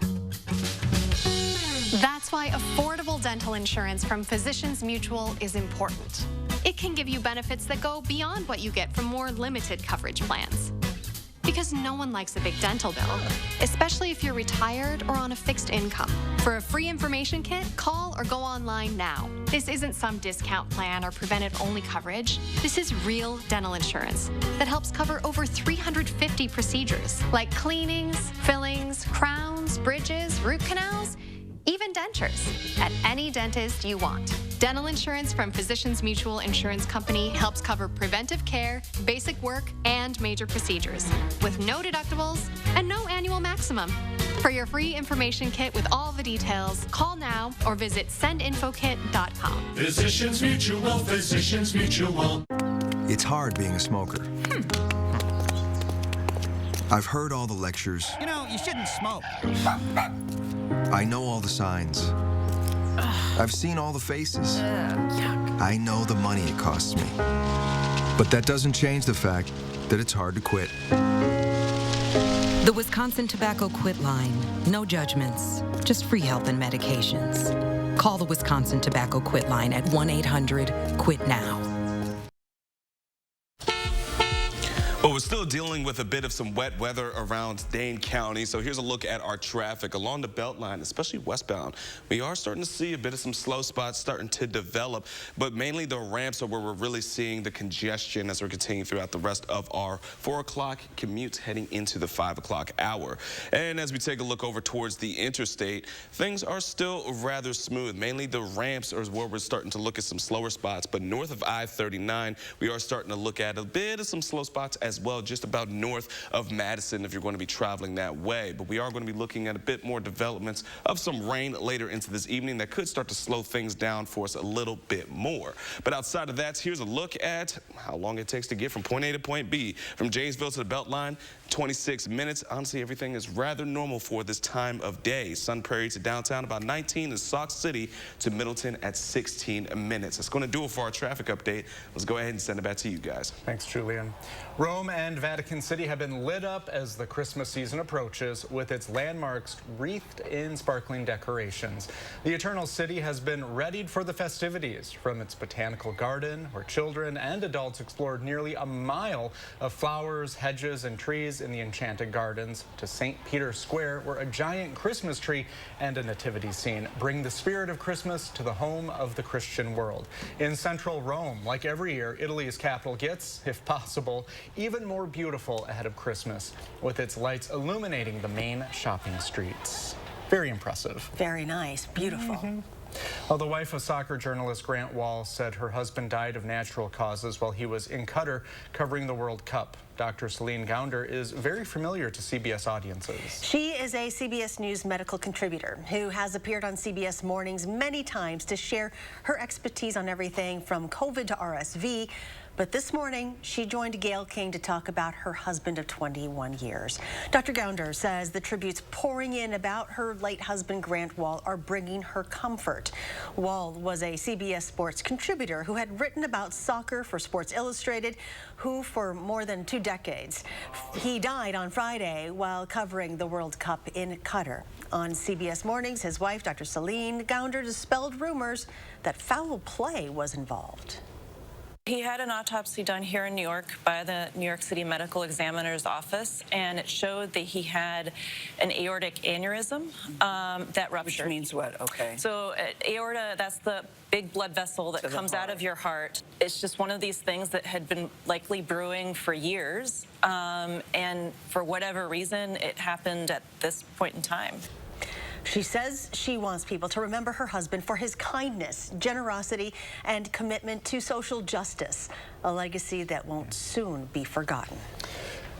That's why affordable dental insurance from Physicians Mutual is important. It can give you benefits that go beyond what you get from more limited coverage plans. Because no one likes a big dental bill, especially if you're retired or on a fixed income. For a free information kit, call or go online now. This isn't some discount plan or preventive-only coverage. This is real dental insurance that helps cover over 350 procedures, like cleanings, fillings, crowns, bridges, root canals, even dentures, at any dentist you want. Dental insurance from Physicians Mutual Insurance Company helps cover preventive care, basic work, and major procedures, with no deductibles and no annual maximum. For your free information kit with all the details, call now or visit sendinfokit.com. Physicians Mutual, Physicians Mutual. It's hard being a smoker. I've heard all the lectures. You know, you shouldn't smoke. I know all the signs. I've seen all the faces. I know the money it costs me. But that doesn't change the fact that it's hard to quit. The Wisconsin Tobacco Quit Line. No judgments, just free help and medications. Call the Wisconsin Tobacco Quit Line at 1-800-QUIT-NOW. Well, we're still dealing with a bit of some wet weather around Dane County. So here's a look at our traffic along the Beltline, especially westbound. We are starting to see a bit of some slow spots starting to develop, but mainly the ramps are where we're really seeing the congestion as we're continuing throughout the rest of our 4 o'clock commutes heading into the 5 o'clock hour. And as we take a look over towards the interstate, things are still rather smooth. Mainly the ramps are where we're starting to look at some slower spots, but north of I-39, we are starting to look at a bit of some slow spots as well, just about north of Madison if you're going to be traveling that way. But we are going to be looking at a bit more developments of some rain later into this evening that could start to slow things down for us a little bit more. But outside of that, here's a look at how long it takes to get from point A to point B. From Janesville to the Beltline, 26 minutes. Honestly, everything is rather normal for this time of day. Sun Prairie to downtown, about 19, and Sauk City to Middleton at 16 minutes. That's going to do it for our traffic update. Let's go ahead and send it back to you guys. Thanks, Julian. Rome and Vatican City have been lit up as the Christmas season approaches, with its landmarks wreathed in sparkling decorations. The Eternal City has been readied for the festivities, from its botanical garden, where children and adults explored nearly a mile of flowers, hedges, and trees in the Enchanted Gardens, to St. Peter's Square, where a giant Christmas tree and a nativity scene bring the spirit of Christmas to the home of the Christian world. In central Rome, like every year, Italy's capital gets, if possible, even more beautiful ahead of Christmas, with its lights illuminating the main shopping streets. Very impressive. Very nice. Beautiful. Well, the wife of soccer journalist Grant Wahl said her husband died of natural causes while he was in Qatar covering the World Cup. Dr. Celine Gounder is very familiar to CBS audiences. She is a CBS News medical contributor who has appeared on CBS Mornings many times to share her expertise on everything from COVID to RSV. But this morning, she joined Gail King to talk about her husband of 21 years. Dr. Gounder says the tributes pouring in about her late husband, Grant Wahl, are bringing her comfort. Wahl was a CBS Sports contributor who had written about soccer for Sports Illustrated, who for more than 2 decades. He died on Friday while covering the World Cup in Qatar. On CBS Mornings, his wife, Dr. Celine Gounder, dispelled rumors that foul play was involved. He had an autopsy done here in New York by the New York City Medical Examiner's Office, and it showed that he had an aortic aneurysm that ruptured. Which means what? Okay. So aorta, that's the big blood vessel that comes out of your heart. It's just one of these things that had been likely brewing for years, and for whatever reason, it happened at this point in time. She says she wants people to remember her husband for his kindness, generosity, and commitment to social justice, a legacy that won't soon be forgotten.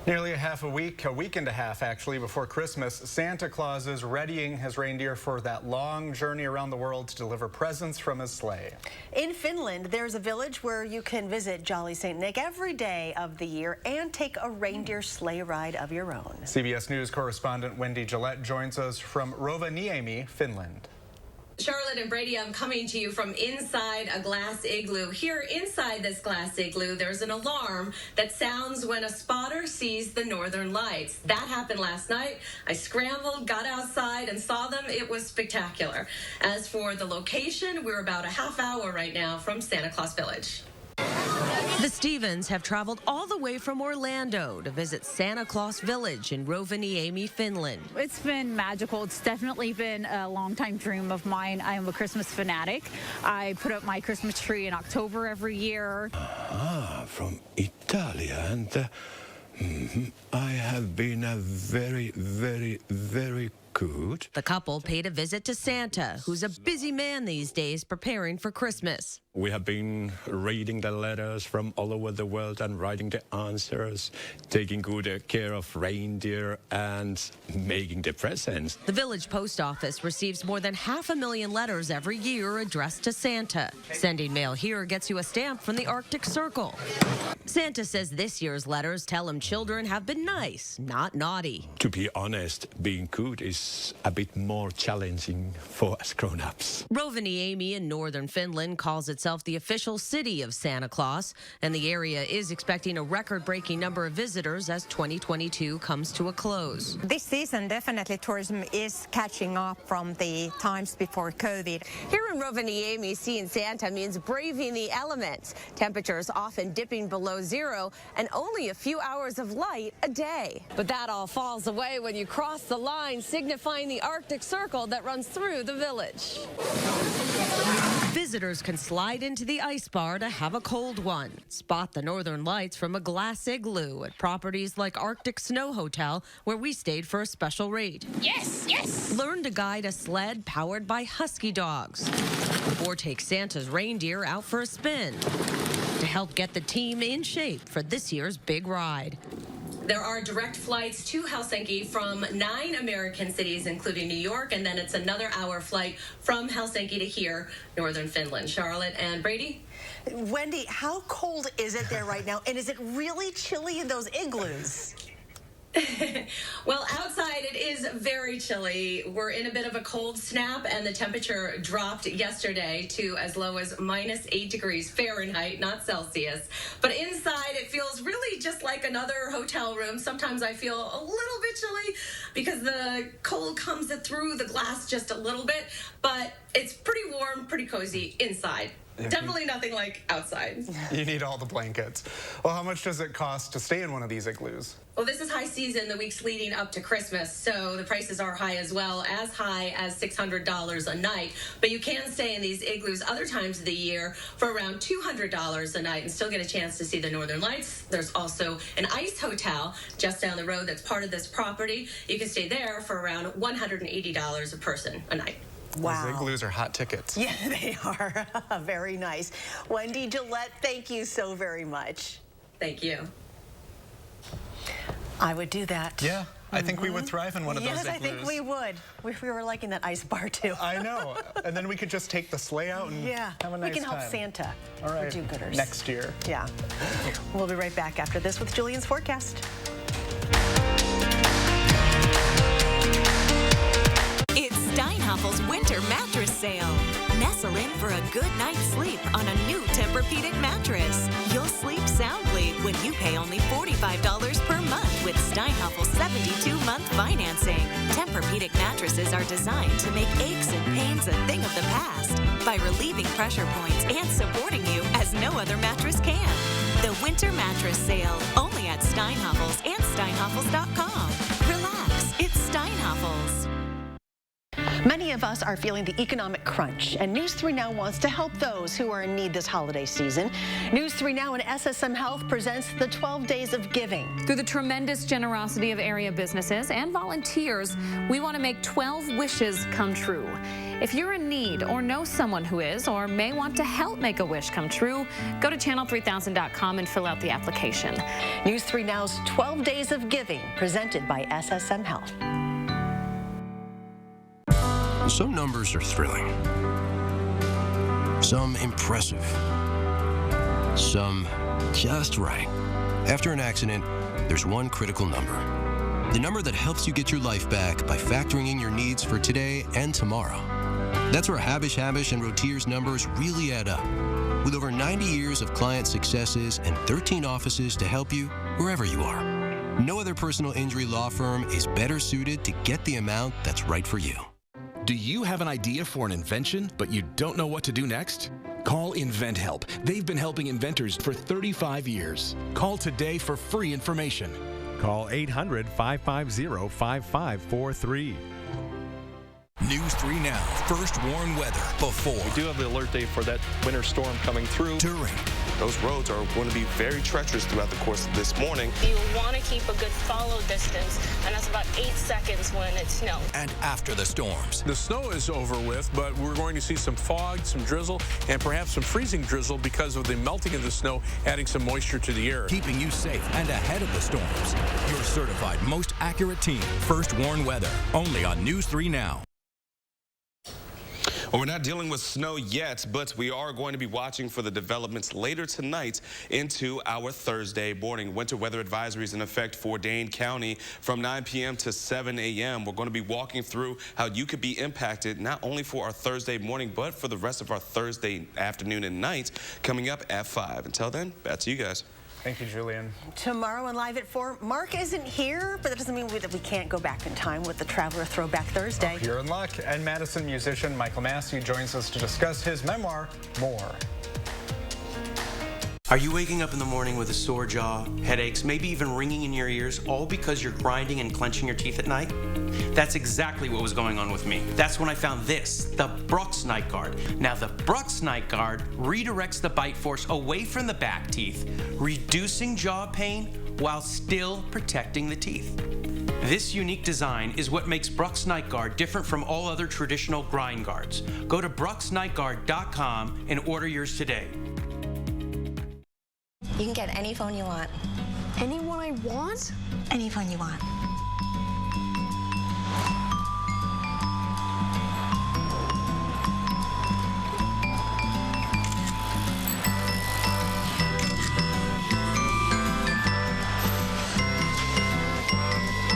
Nearly a week and a half actually, before Christmas, Santa Claus is readying his reindeer for that long journey around the world to deliver presents from his sleigh. In Finland, there's a village where you can visit Jolly St. Nick every day of the year and take a reindeer sleigh ride of your own. CBS News correspondent Wendy Gillette joins us from Rovaniemi, Finland. Charlotte and Brady, I'm coming to you from inside a glass igloo. Here inside this glass igloo, there's an alarm that sounds when a spotter sees the northern lights. That happened last night. I scrambled, got outside, and saw them. It was spectacular. As for the location, we're about a half hour right now from Santa Claus Village. The Stevens have traveled all the way from Orlando to visit Santa Claus Village in Rovaniemi, Finland. It's been magical. It's definitely been a long-time dream of mine. I am a Christmas fanatic. I put up my Christmas tree in October every year. From Italy, and I have been a very good. The couple paid a visit to Santa, who's a busy man these days preparing for Christmas. We have been reading the letters from all over the world and writing the answers, taking good care of reindeer and making the presents. The village post office receives more than 500,000 letters every year addressed to Santa. Sending mail here gets you a stamp from the Arctic Circle. Santa says this year's letters tell him children have been nice, not naughty. To be honest, being good is a bit more challenging for us grown-ups. Rovaniemi in northern Finland calls itself the official city of Santa Claus, and the area is expecting a record-breaking number of visitors as 2022 comes to a close. This season, definitely tourism is catching up from the times before COVID. Here in Rovaniemi, seeing Santa means braving the elements. Temperatures often dipping below zero and only a few hours of light a day. But that all falls away when you cross the line, signifying the Arctic Circle that runs through the village. Visitors can slide into the ice bar to have a cold one. Spot the northern lights from a glass igloo at properties like Arctic Snow Hotel, where we stayed for a special rate. Yes, yes! Learn to guide a sled powered by husky dogs. Or take Santa's reindeer out for a spin to help get the team in shape for this year's big ride. There are direct flights to Helsinki from 9 American cities, including New York, and then it's another hour flight from Helsinki to here, northern Finland. Charlotte and Brady? Wendy, how cold is it there right now? And is it really chilly in those igloos? Well, outside it is very chilly. We're in a bit of a cold snap, and the temperature dropped yesterday to as low as -8 degrees Fahrenheit, not Celsius. But inside it feels really just like another hotel room. Sometimes I feel a little bit chilly because the cold comes through the glass just a little bit, but it's pretty warm, pretty cozy inside. Definitely nothing like outside. You need all the blankets. Well, how much does it cost to stay in one of these igloos? Well, this is high season, the weeks leading up to Christmas, so the prices are high as well, as high as $600 a night. But you can stay in these igloos other times of the year for around $200 a night and still get a chance to see the northern lights. There's also an ice hotel just down the road that's part of this property. You can stay there for around $180 a person a night. Wow. Those igloos are hot tickets. Yeah, they are. Very nice. Wendy Gillette, thank you so very much. Thank you. I would do that. Yeah, I think we would thrive in one of those igloos. Yes, I think we would. We were liking that ice bar, too. I know. And then we could just take the sleigh out and have a nice time. We can help Santa. All right. Do-gooders. Next year. Yeah. We'll be right back after this with Julian's forecast. It's Steinhaffel's winter mattress sale. Nestle in for a good night's sleep on a new Tempur-Pedic mattress. You'll sleep soundly when you pay only $45 per month with Steinhaffel's 72-month financing. Tempur-Pedic mattresses are designed to make aches and pains a thing of the past by relieving pressure points and supporting you as no other mattress can. The winter mattress sale, only at Steinhaffel's and Steinhaffels.com. Relax, it's Steinhaffel's. Many of us are feeling the economic crunch, and News 3 Now wants to help those who are in need this holiday season. News 3 Now and SSM Health presents the 12 Days of Giving. Through the tremendous generosity of area businesses and volunteers, we want to make 12 wishes come true. If you're in need or know someone who is or may want to help make a wish come true, go to channel3000.com and fill out the application. News 3 Now's 12 Days of Giving, presented by SSM Health. Some numbers are thrilling, some impressive, some just right. After an accident, there's one critical number. The number that helps you get your life back by factoring in your needs for today and tomorrow. That's where Habish and Rotier's numbers really add up. With over 90 years of client successes and 13 offices to help you wherever you are. No other personal injury law firm is better suited to get the amount that's right for you. Do you have an idea for an invention, but you don't know what to do next? Call InventHelp. They've been helping inventors for 35 years. Call today for free information. Call 800-550-5543. News 3 Now. First warn weather before. We do have the alert day for that winter storm coming through. During. Those roads are going to be very treacherous throughout the course of this morning. You want to keep a good follow distance, and that's about 8 seconds when it snows. And after the storms. The snow is over with, but we're going to see some fog, some drizzle, and perhaps some freezing drizzle because of the melting of the snow, adding some moisture to the air. Keeping you safe and ahead of the storms. Your certified most accurate team. First warn weather. Only on News 3 Now. Well, we're not dealing with snow yet, but we are going to be watching for the developments later tonight into our Thursday morning. Winter weather advisories in effect for Dane County from 9 p.m. to 7 a.m. We're going to be walking through how you could be impacted not only for our Thursday morning, but for the rest of our Thursday afternoon and night coming up at 5. Until then, back to you guys. Thank you, Julian. Tomorrow and Live at 4, Mark isn't here, but that doesn't mean that we can't go back in time with the Traveler Throwback Thursday. You're in luck. And Madison musician Michael Massey joins us to discuss his memoir, More. Are you waking up in the morning with a sore jaw, headaches, maybe even ringing in your ears, all because you're grinding and clenching your teeth at night? That's exactly what was going on with me. That's when I found this, the Brooks Night Guard. Now, the Brooks Night Guard redirects the bite force away from the back teeth, reducing jaw pain while still protecting the teeth. This unique design is what makes Brooks Night Guard different from all other traditional grind guards. Go to brooksnightguard.com and order yours today. You can get any phone you want. Any one I want? Any phone you want.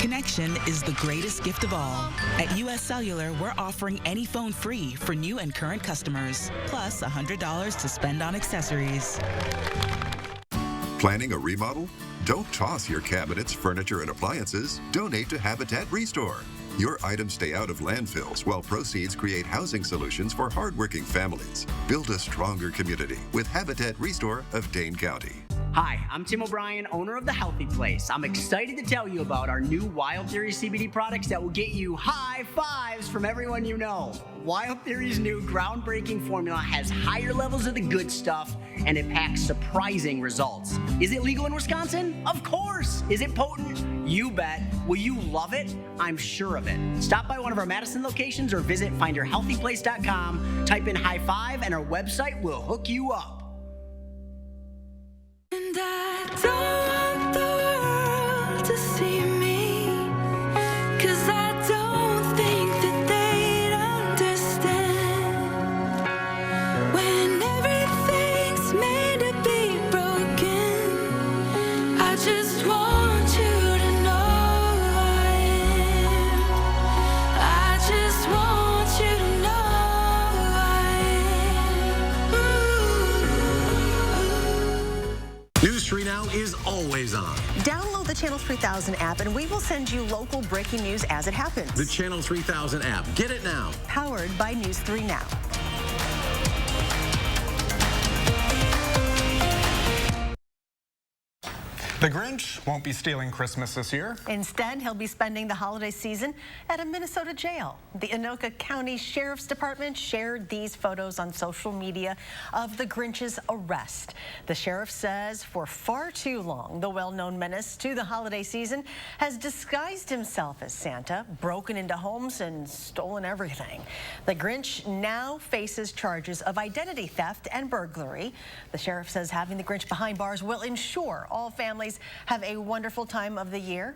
Connection is the greatest gift of all. At U.S. Cellular, we're offering any phone free for new and current customers, plus $100 to spend on accessories. Planning a remodel? Don't toss your cabinets, furniture, and appliances. Donate to Habitat Restore. Your items stay out of landfills while proceeds create housing solutions for hardworking families. Build a stronger community with Habitat Restore of Dane County. Hi, I'm Tim O'Brien, owner of The Healthy Place. I'm excited to tell you about our new Wild Theory CBD products that will get you high fives from everyone you know. Wild Theory's new groundbreaking formula has higher levels of the good stuff, and it packs surprising results. Is it legal in Wisconsin? Of course. Is it potent? You bet. Will you love it? I'm sure of it. Stop by one of our Madison locations or visit findyourhealthyplace.com, type in high five, and our website will hook you up. And I don't want the world to see me, 'cause I don't think that they'd understand when everything's made to be broken. I just want you to know I am. I just want you to know I am. News 3 Now is always on. Download the Channel 3000 app and we will send you local breaking news as it happens. The Channel 3000 app. Get it now. Powered by News 3 Now. The Grinch won't be stealing Christmas this year. Instead, he'll be spending the holiday season at a Minnesota jail. The Anoka County Sheriff's Department shared these photos on social media of the Grinch's arrest. The sheriff says for far too long, the well-known menace to the holiday season has disguised himself as Santa, broken into homes and stolen everything. The Grinch now faces charges of identity theft and burglary. The sheriff says having the Grinch behind bars will ensure all families have a wonderful time of the year.